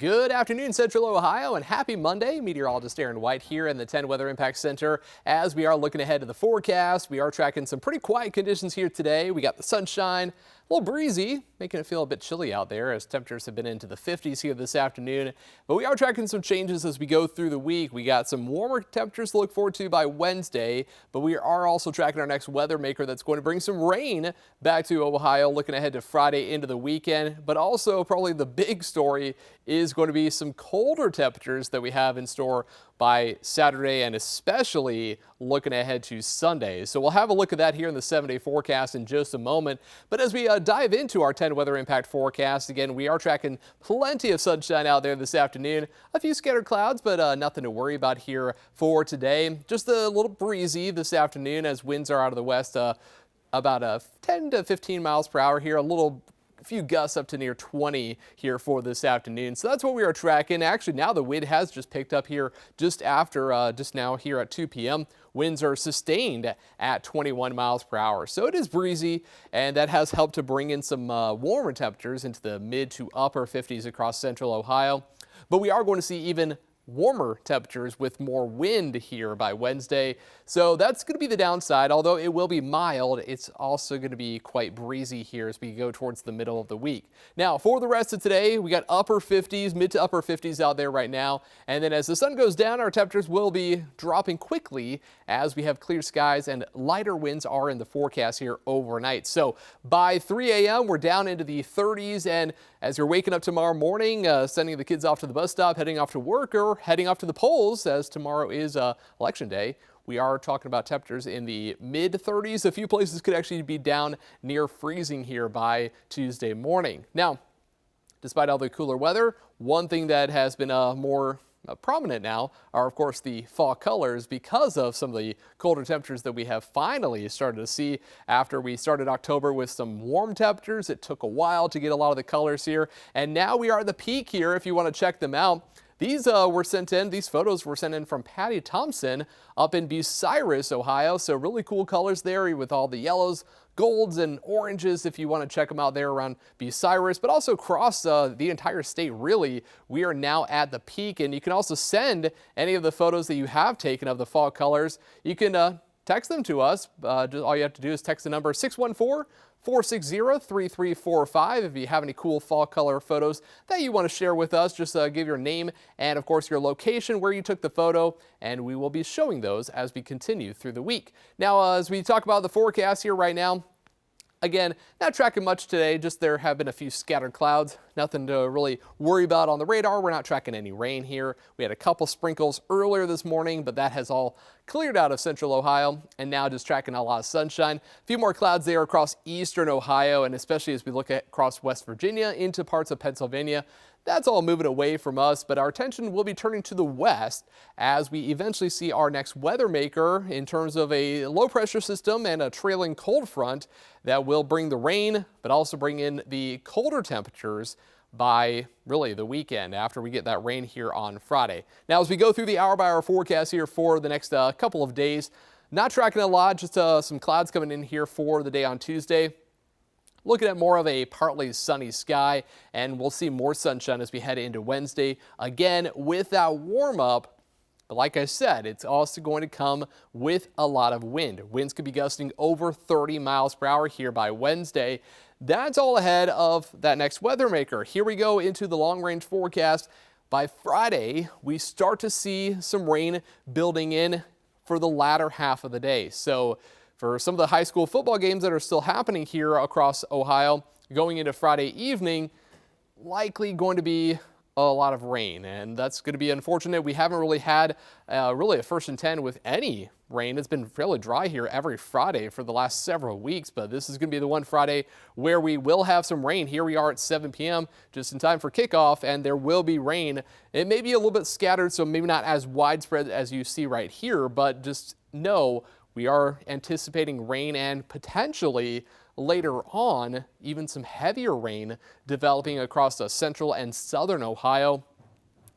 Good afternoon, Central Ohio, and happy Monday. Meteorologist Aaron White here in the 10 Weather Impact Center. As we are looking ahead to the forecast, we are tracking some pretty quiet conditions here today. We got the sunshine, a little breezy, making it feel a bit chilly out there as temperatures have been into the 50s here this afternoon. But we are tracking some changes as we go through the week. We got some warmer temperatures to look forward to by Wednesday, but we are also tracking our next weather maker that's going to bring some rain back to Ohio, looking ahead to Friday into the weekend. But also probably the big story is going to be some colder temperatures that we have in store by Saturday, and especially looking ahead to Sunday. So we'll have a look at that here in the 7-day forecast in just a moment. But as we dive into our 10 weather impact forecast, again, we are tracking plenty of sunshine out there this afternoon. A few scattered clouds, but nothing to worry about here for today. Just a little breezy this afternoon as winds are out of the west, about 10 to 15 miles per hour here. A few gusts up to near 20 here for this afternoon. So that's what we are tracking. Actually, now the wind has just picked up here just now here at 2 p.m. Winds are sustained at 21 miles per hour. So it is breezy, and that has helped to bring in some warmer temperatures into the mid to upper 50s across central Ohio. But we are going to see even warmer temperatures with more wind here by Wednesday. So that's going to be the downside. Although it will be mild, it's also going to be quite breezy here as we go towards the middle of the week. Now, for the rest of today, we got upper 50s, mid to upper 50s out there right now. And then as the sun goes down, our temperatures will be dropping quickly as we have clear skies and lighter winds are in the forecast here overnight. So by 3 a.m., we're down into the 30s. And as you're waking up tomorrow morning, sending the kids off to the bus stop, heading off to work, or heading off to the polls, as tomorrow is election day, we are talking about temperatures in the mid 30s. A few places could actually be down near freezing here by Tuesday morning. Now, despite all the cooler weather, one thing that has been more prominent now are, of course, the fall colors because of some of the colder temperatures that we have finally started to see after we started October with some warm temperatures. It took a while to get a lot of the colors here, and now we are at the peak here if you want to check them out. These photos were sent in from Patty Thompson up in Bucyrus, Ohio. So really cool colors there with all the yellows, golds, and oranges if you want to check them out there around Bucyrus, but also across the entire state, really. We are now at the peak, and you can also send any of the photos that you have taken of the fall colors. You can text them to us. All you have to do is text the number 614-460-3345. If you have any cool fall color photos that you want to share with us, just give your name and, of course, your location where you took the photo, and we will be showing those as we continue through the week. Now, as we talk about the forecast here right now, again, not tracking much today, just there have been a few scattered clouds. Nothing to really worry about on the radar. We're not tracking any rain here. We had a couple sprinkles earlier this morning, but that has all cleared out of central Ohio, and now just tracking a lot of sunshine. A few more clouds there across eastern Ohio, and especially as we look at across West Virginia into parts of Pennsylvania. That's all moving away from us, but our attention will be turning to the west as we eventually see our next weather maker in terms of a low pressure system and a trailing cold front that will bring the rain, but also bring in the colder temperatures by really the weekend after we get that rain here on Friday. Now, as we go through the hour-by-hour forecast here for the next couple of days, not tracking a lot, just some clouds coming in here for the day on Tuesday. Looking at more of a partly sunny sky, and we'll see more sunshine as we head into Wednesday. Again, with that warm up, but like I said, it's also going to come with a lot of wind. Winds could be gusting over 30 miles per hour here by Wednesday. That's all ahead of that next weather maker. Here we go into the long-range forecast. By Friday, we start to see some rain building in for the latter half of the day. So for some of the high school football games that are still happening here across Ohio, going into Friday evening, likely going to be a lot of rain, and that's going to be unfortunate. We haven't really had really a 1st and 10 with any rain. It's been fairly dry here every Friday for the last several weeks, but this is going to be the one Friday where we will have some rain. Here we are at 7 p.m., just in time for kickoff, and there will be rain. It may be a little bit scattered, so maybe not as widespread as you see right here, but just know we are anticipating rain and potentially later on even some heavier rain developing across central and southern Ohio,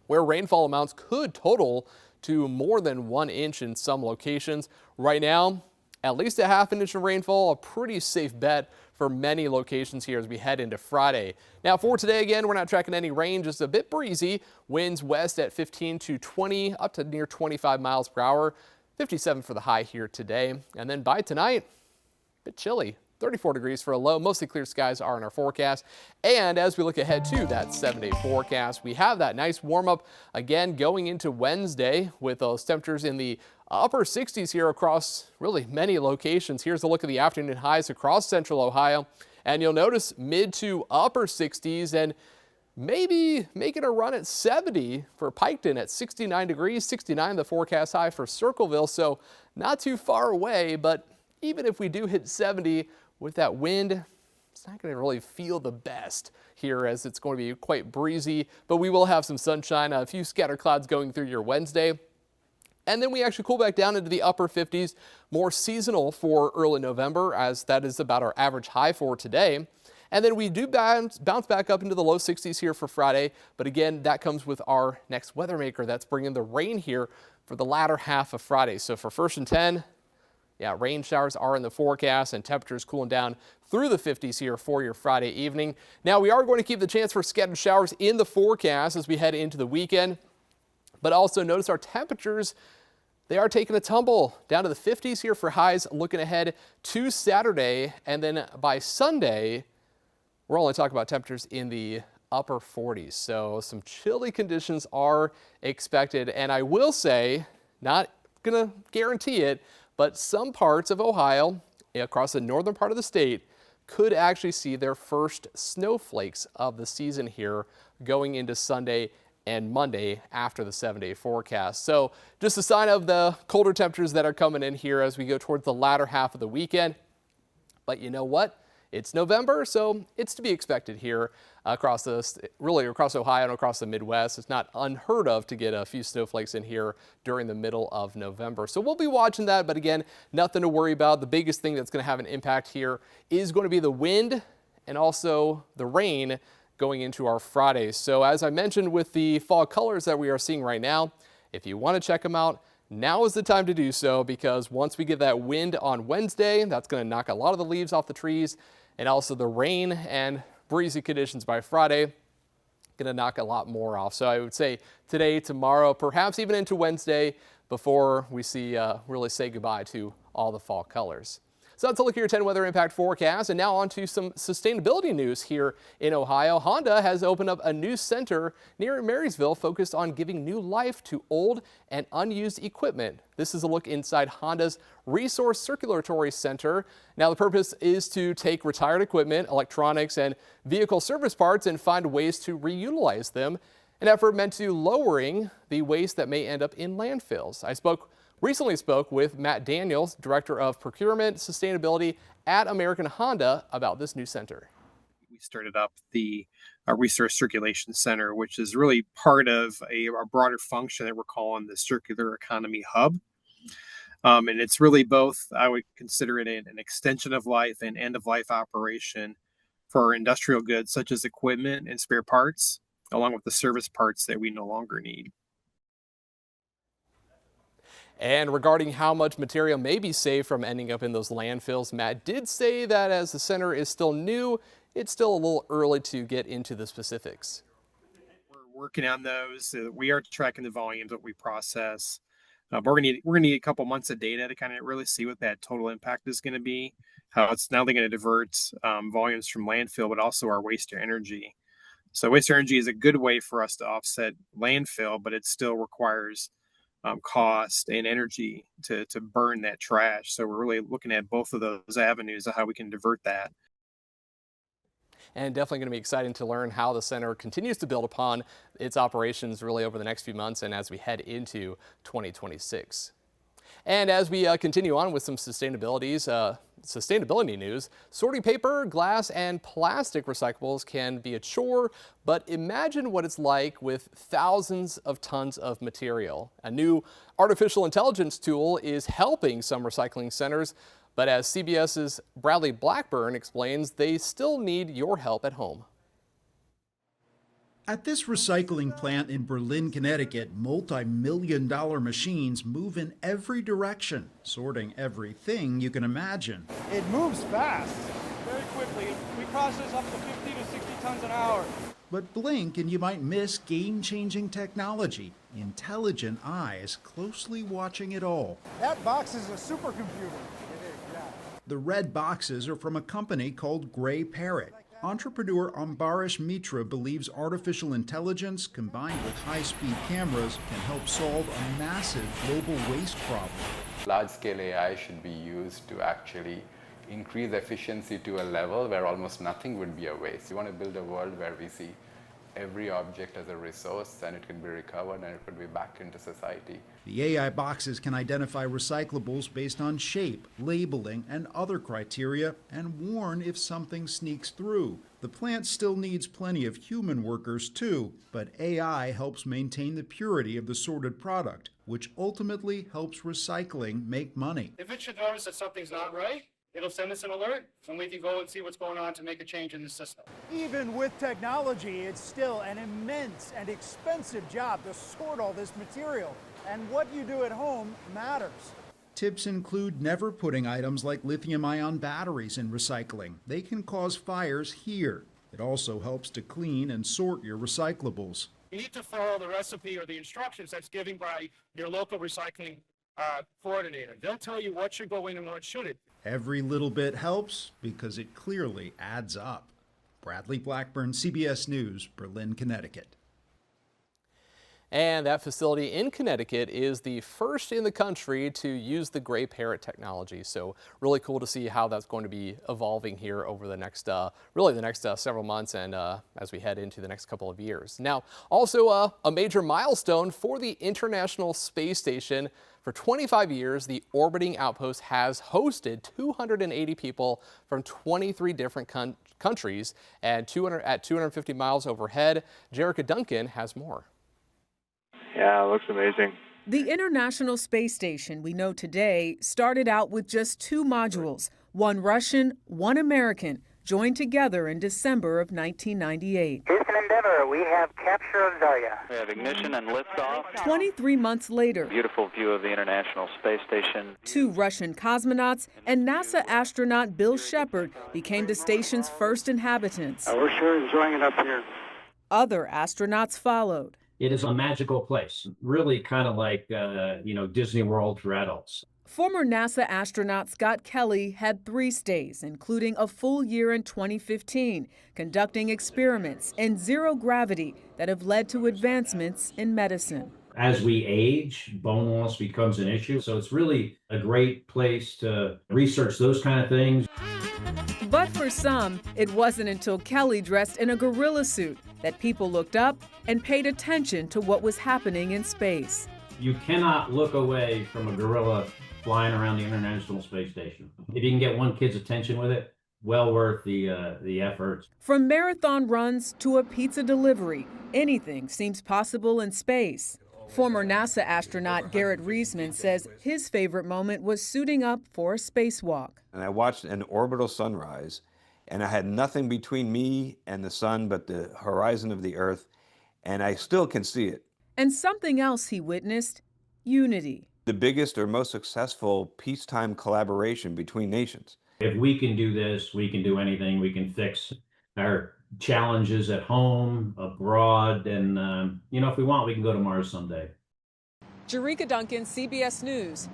where rainfall amounts could total to more than 1 inch in some locations. Right now, at least a half an inch of rainfall, a pretty safe bet for many locations here as we head into Friday. Now for today, again, we're not tracking any rain, just a bit breezy. Winds west at 15 to 20, up to near 25 miles per hour. 57 for the high here today. And then by tonight, a bit chilly. 34 degrees for a low. Mostly clear skies are in our forecast. And as we look ahead to that 7-day forecast, we have that nice warm up again going into Wednesday with those temperatures in the upper 60s here across really many locations. Here's a look at the afternoon highs across central Ohio. And you'll notice mid to upper 60s and maybe making a run at 70 for Piketon at 69 degrees, 69 the forecast high for Circleville. So not too far away, but even if we do hit 70, with that wind, it's not going to really feel the best here as it's going to be quite breezy, but we will have some sunshine, a few scatter clouds going through your Wednesday. And then we actually cool back down into the upper 50s, more seasonal for early November, as that is about our average high for today. And then we do bounce back up into the low 60s here for Friday. But again, that comes with our next weather maker that's bringing the rain here for the latter half of Friday. So for 1st and 10, yeah, rain showers are in the forecast and temperatures cooling down through the 50s here for your Friday evening. Now, we are going to keep the chance for scattered showers in the forecast as we head into the weekend. But also notice our temperatures, they are taking a tumble down to the 50s here for highs looking ahead to Saturday. And then by Sunday, we're only talking about temperatures in the upper 40s. So some chilly conditions are expected. And I will say, not going to guarantee it, but some parts of Ohio, across the northern part of the state, could actually see their first snowflakes of the season here going into Sunday and Monday after the 7-day forecast. So just a sign of the colder temperatures that are coming in here as we go towards the latter half of the weekend. But you know what? It's November, so it's to be expected here across across Ohio and across the Midwest. It's not unheard of to get a few snowflakes in here during the middle of November. So we'll be watching that, but again, nothing to worry about. The biggest thing that's going to have an impact here is going to be the wind and also the rain going into our Friday. So as I mentioned with the fall colors that we are seeing right now, if you want to check them out, now is the time to do so, because once we get that wind on Wednesday, that's going to knock a lot of the leaves off the trees. And also the rain and breezy conditions by Friday, going to knock a lot more off. So I would say today, tomorrow, perhaps even into Wednesday before we really say goodbye to all the fall colors. So that's a look at your 10 weather impact forecast. And now on to some sustainability news here in Ohio. Honda has opened up a new center near Marysville focused on giving new life to old and unused equipment. This is a look inside Honda's Resource Circulatory Center. Now the purpose is to take retired equipment, electronics, and vehicle service parts and find ways to reutilize them. An effort meant to lowering the waste that may end up in landfills. I recently spoke with Matt Daniels, Director of Procurement Sustainability at American Honda, about this new center. We started up the Resource Circulation Center, which is really part of a broader function that we're calling the Circular Economy Hub. And it's really both, I would consider it an extension of life and end-of-life operation for industrial goods such as equipment and spare parts, along with the service parts that we no longer need. And regarding how much material may be saved from ending up in those landfills, Matt did say that as the center is still new, it's still a little early to get into the specifics. We're working on those. We are tracking the volumes that we process. But we're gonna need a couple months of data to kind of really see what that total impact is going to be. How it's not only going to divert volumes from landfill, but also our waste to energy. So waste to energy is a good way for us to offset landfill, but it still requires cost and energy to burn that trash. So we're really looking at both of those avenues of how we can divert that. And definitely going to be exciting to learn how the center continues to build upon its operations really over the next few months and as we head into 2026. And as we continue on with some sustainability news, sorting paper, glass, and plastic recyclables can be a chore, but imagine what it's like with thousands of tons of material. A new artificial intelligence tool is helping some recycling centers, but as CBS's Bradley Blackburn explains, they still need your help at home. At this recycling plant in Berlin, Connecticut, multi-million-dollar machines move in every direction, sorting everything you can imagine. It moves fast. Very quick process up to 50 to 60 tons an hour. But blink and you might miss game-changing technology. Intelligent eyes closely watching it all. That box is a supercomputer. It is, yeah. The red boxes are from a company called Gray Parrot. Entrepreneur Ambarish Mitra believes artificial intelligence combined with high-speed cameras can help solve a massive global waste problem. Large-scale AI should be used to actually increase efficiency to a level where almost nothing would be a waste. We want to build a world where we see every object as a resource and it can be recovered and it could be back into society. The AI boxes can identify recyclables based on shape, labeling, and other criteria and warn if something sneaks through. The plant still needs plenty of human workers too, but AI helps maintain the purity of the sorted product, which ultimately helps recycling make money. If it should notice that something's not right, it'll send us an alert, and we can go and see what's going on to make a change in the system. Even with technology, it's still an immense and expensive job to sort all this material. And what you do at home matters. Tips include never putting items like lithium-ion batteries in recycling. They can cause fires here. It also helps to clean and sort your recyclables. You need to follow the recipe or the instructions that's given by your local recycling coordinator. They'll tell you what should go in and what shouldn't. Every little bit helps because it clearly adds up. Bradley Blackburn, CBS News, Berlin, Connecticut. And that facility in Connecticut is the first in the country to use the Gray Parrot technology. So really cool to see how that's going to be evolving here over the next, several months and as we head into the next couple of years. Now, also a major milestone for the International Space Station. For 25 years, the orbiting outpost has hosted 280 people from 23 different countries and 250 miles overhead. Jerica Duncan has more. Yeah, it looks amazing. The International Space Station we know today started out with just 2 modules, one Russian, one American, joined together in December of 1998. Houston Endeavour, we have capture of Zarya. We have ignition and liftoff. 23 months later, Beautiful view of the International Space Station. 2 Russian cosmonauts and NASA astronaut Bill Shepard became the station's first inhabitants. We're sure enjoying it up here. Other astronauts followed. It is a magical place, really kind of like, Disney World for adults. Former NASA astronaut Scott Kelly had 3 stays, including a full year in 2015, conducting experiments in zero gravity that have led to advancements in medicine. As we age, bone loss becomes an issue, so it's really a great place to research those kind of things. But for some, it wasn't until Kelly dressed in a gorilla suit that people looked up and paid attention to what was happening in space. You cannot look away from a gorilla flying around the International Space Station. If you can get one kid's attention with it, well worth the effort. From marathon runs to a pizza delivery, anything seems possible in space. Former NASA astronaut Garrett Reisman says his favorite moment was suiting up for a spacewalk. And I watched an orbital sunrise, and I had nothing between me and the sun but the horizon of the Earth, and I still can see it. And something else he witnessed, unity. The biggest or most successful peacetime collaboration between nations. If we can do this, we can do anything. We can fix our challenges at home, abroad, and if we want, we can go to Mars someday. Jerica Duncan, CBS News.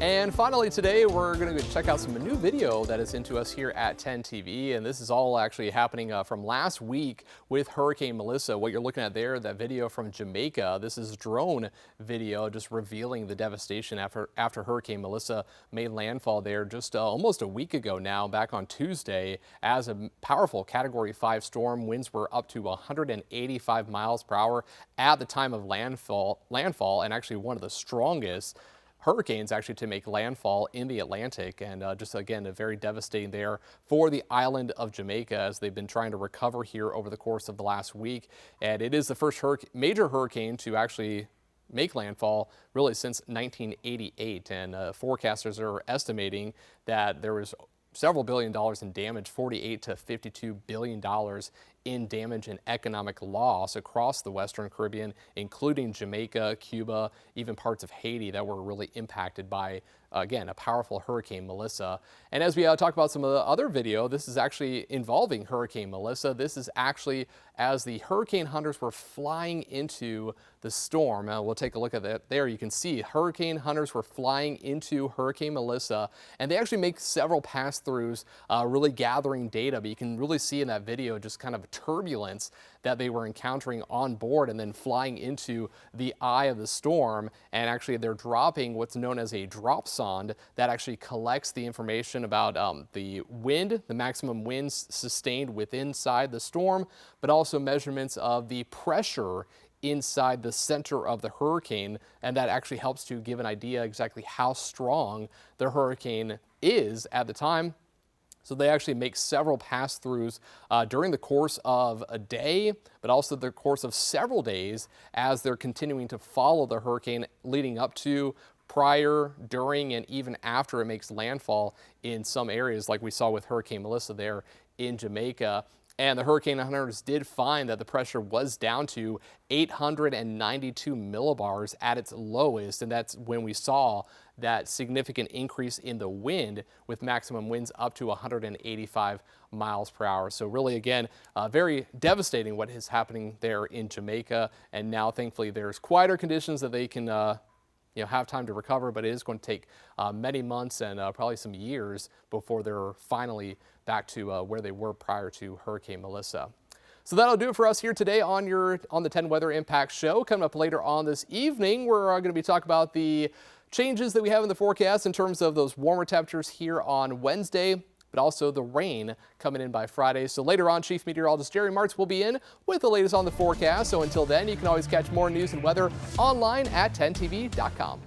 And finally today, we're going to check out some new video that is into us here at 10 TV. And this is all actually happening from last week with Hurricane Melissa. What you're looking at there, that video from Jamaica, this is drone video just revealing the devastation after Hurricane Melissa made landfall there just almost a week ago now, back on Tuesday, as a powerful Category 5 storm. Winds were up to 185 miles per hour at the time of landfall, and actually one of the strongest hurricanes actually to make landfall in the Atlantic, and just again, a very devastating there for the island of Jamaica as they've been trying to recover here over the course of the last week. And it is the first major hurricane to actually make landfall really since 1988, and forecasters are estimating that there was several $billion in damage, $48 to $52 billion in damage and economic loss across the Western Caribbean, including Jamaica, Cuba, even parts of Haiti that were really impacted by, again, a powerful Hurricane Melissa. And as we talk about some of the other video, this is actually involving Hurricane Melissa. This is actually as the hurricane hunters were flying into the storm. We'll take a look at that there. You can see hurricane hunters were flying into Hurricane Melissa, and they actually make several pass-throughs, really gathering data, but you can really see in that video just kind of turbulence that they were encountering on board and then flying into the eye of the storm. And actually they're dropping what's known as a drop sonde that actually collects the information about the wind, the maximum winds sustained inside the storm, but also measurements of the pressure inside the center of the hurricane, and that actually helps to give an idea exactly how strong the hurricane is at the time. So they actually make several pass-throughs during the course of a day, but also the course of several days as they're continuing to follow the hurricane leading up to, prior, during, and even after it makes landfall in some areas like we saw with Hurricane Melissa there in Jamaica. And the hurricane hunters did find that the pressure was down to 892 millibars at its lowest, and that's when we saw that significant increase in the wind with maximum winds up to 185 miles per hour. So really, again, very devastating what is happening there in Jamaica. And now, thankfully, there's quieter conditions that they can have time to recover, but it is going to take many months and probably some years before they're finally back to where they were prior to Hurricane Melissa. So that'll do it for us here today on the 10 Weather Impact Show. Coming up later on this evening, we're going to be talking about the changes that we have in the forecast in terms of those warmer temperatures here on Wednesday, but also the rain coming in by Friday. So later on, Chief Meteorologist Aaron White will be in with the latest on the forecast. So until then, you can always catch more news and weather online at 10tv.com.